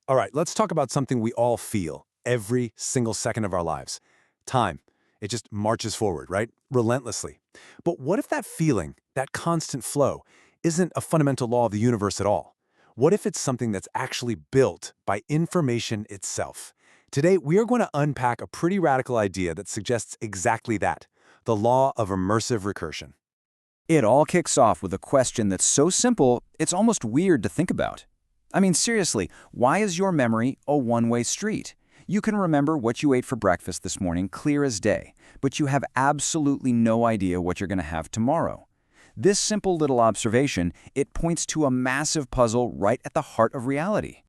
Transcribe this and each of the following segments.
All right, let's talk about something we all feel every single second of our lives. Time. It just marches forward, right? Relentlessly. But what if that feeling, that constant flow, isn't a fundamental law of the universe at all? What if it's something that's actually built by information itself? Today, we are going to unpack a pretty radical idea that suggests exactly that, the law of immersive recursion. It all kicks off with a question that's so simple, it's almost weird to think about. I mean, seriously, why is your memory a one-way street? You can remember what you ate for breakfast this morning clear as day, but you have absolutely no idea what you're going to have tomorrow. This simple little observation, it points to a massive puzzle right at the heart of reality.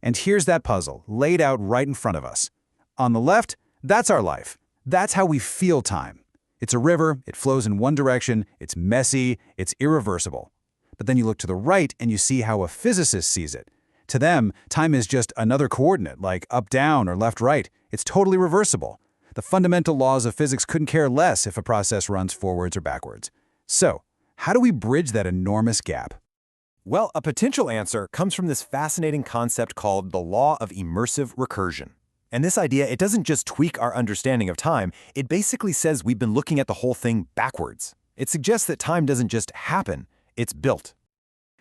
And here's that puzzle, laid out right in front of us. On the left, that's our life. That's how we feel time. It's a river, it flows in one direction, it's messy, it's irreversible. But then you look to the right and you see how a physicist sees it. To them, time is just another coordinate, like up-down or left-right. It's totally reversible. The fundamental laws of physics couldn't care less if a process runs forwards or backwards. So, how do we bridge that enormous gap? Well, a potential answer comes from this fascinating concept called the Law of Immersive Recursion. And this idea, it doesn't just tweak our understanding of time, it basically says we've been looking at the whole thing backwards. It suggests that time doesn't just happen, it's built.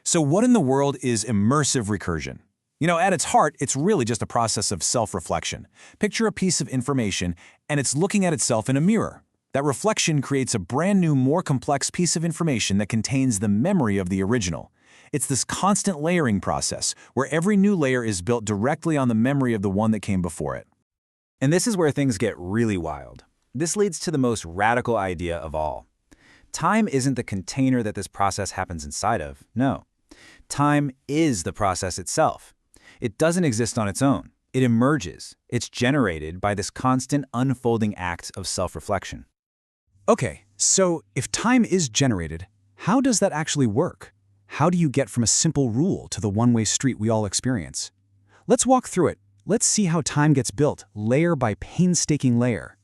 So what in the world is immersive recursion? You know, at its heart, it's really just a process of self-reflection. Picture a piece of information, and it's looking at itself in a mirror. That reflection creates a brand new, more complex piece of information that contains the memory of the original. It's this constant layering process, where every new layer is built directly on the memory of the one that came before it. And this is where things get really wild. This leads to the most radical idea of all. Time isn't the container that this process happens inside of, no. Time is the process itself. It doesn't exist on its own. It emerges. It's generated by this constant unfolding act of self-reflection. Okay, so if time is generated, how does that actually work? How do you get from a simple rule to the one-way street we all experience? Let's walk through it. Let's see how time gets built, layer by painstaking layer.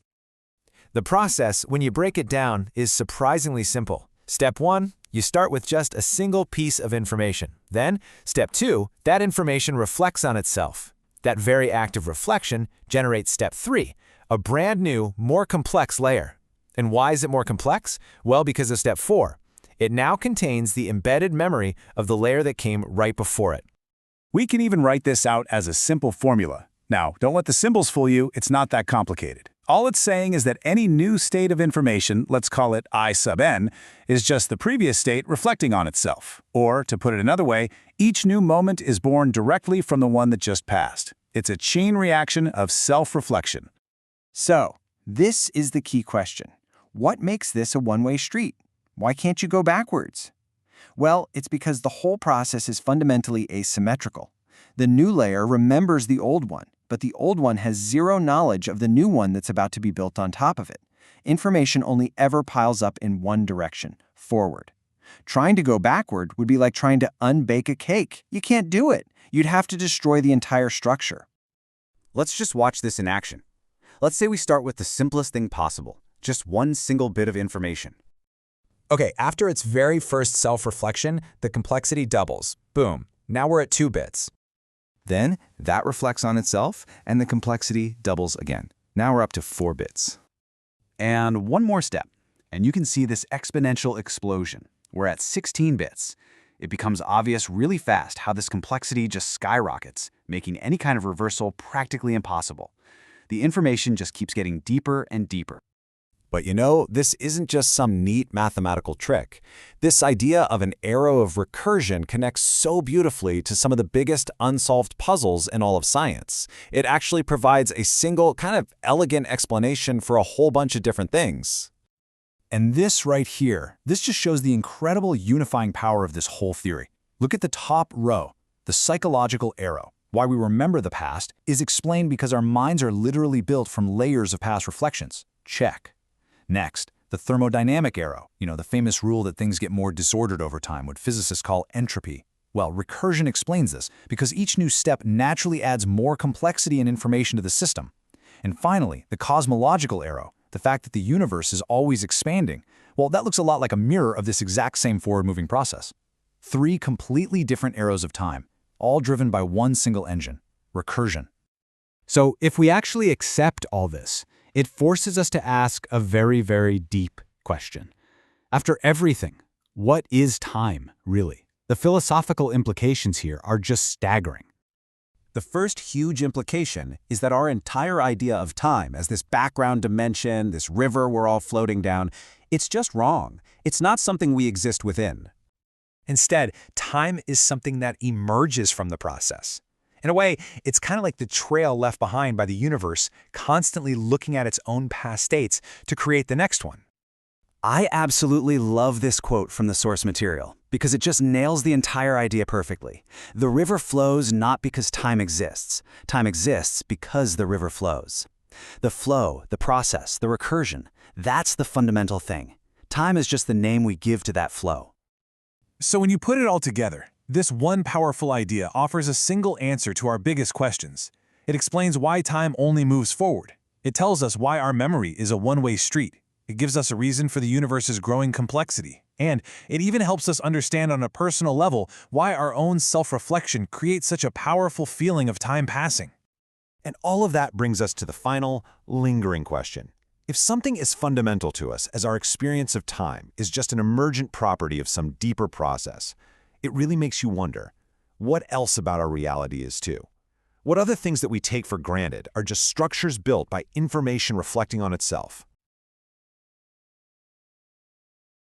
The process, when you break it down, is surprisingly simple. Step 1, you start with just a single piece of information. Then, step 2, that information reflects on itself. That very act of reflection generates step 3, a brand new, more complex layer. And why is it more complex? Well, because of step 4. It now contains the embedded memory of the layer that came right before it. We can even write this out as a simple formula. Now, don't let the symbols fool you, it's not that complicated. All it's saying is that any new state of information, let's call it I sub n, is just the previous state reflecting on itself. Or, to put it another way, each new moment is born directly from the one that just passed. It's a chain reaction of self-reflection. So, this is the key question. What makes this a one-way street? Why can't you go backwards? Well, it's because the whole process is fundamentally asymmetrical. The new layer remembers the old one, but the old one has zero knowledge of the new one that's about to be built on top of it. Information only ever piles up in one direction, forward. Trying to go backward would be like trying to unbake a cake. You can't do it. You'd have to destroy the entire structure. Let's just watch this in action. Let's say we start with the simplest thing possible, just one single bit of information. Okay, after its very first self-reflection, the complexity doubles. Boom. Now we're at 2 bits. Then that reflects on itself, and the complexity doubles again. Now we're up to 4 bits. And one more step, and you can see this exponential explosion. We're at 16 bits. It becomes obvious really fast how this complexity just skyrockets, making any kind of reversal practically impossible. The information just keeps getting deeper and deeper. But you know, this isn't just some neat mathematical trick. This idea of an arrow of recursion connects so beautifully to some of the biggest unsolved puzzles in all of science. It actually provides a single, kind of elegant explanation for a whole bunch of different things. And this right here, this just shows the incredible unifying power of this whole theory. Look at the top row, the psychological arrow. Why we remember the past is explained because our minds are literally built from layers of past reflections. Check. Next, the thermodynamic arrow, the famous rule that things get more disordered over time, what physicists call entropy. Well, recursion explains this because each new step naturally adds more complexity and information to the system. And finally, the cosmological arrow, the fact that the universe is always expanding. Well, that looks a lot like a mirror of this exact same forward-moving process. 3 completely different arrows of time, all driven by one single engine. recursion. So if we actually accept all this, it forces us to ask a very, very deep question. After everything, what is time, really? The philosophical implications here are just staggering. The first huge implication is that our entire idea of time as this background dimension, this river we're all floating down, it's just wrong. It's not something we exist within. Instead, time is something that emerges from the process. In a way, it's kind of like the trail left behind by the universe, constantly looking at its own past states to create the next one. I absolutely love this quote from the source material because it just nails the entire idea perfectly. The river flows not because time exists. Time exists because the river flows. The flow, the process, the recursion, that's the fundamental thing. Time is just the name we give to that flow. So when you put it all together, this one powerful idea offers a single answer to our biggest questions. It explains why time only moves forward. It tells us why our memory is a one-way street. It gives us a reason for the universe's growing complexity. And it even helps us understand on a personal level why our own self-reflection creates such a powerful feeling of time passing. And all of that brings us to the final, lingering question. If something as fundamental to us as our experience of time is just an emergent property of some deeper process, it really makes you wonder, what else about our reality is too? What other things that we take for granted are just structures built by information reflecting on itself?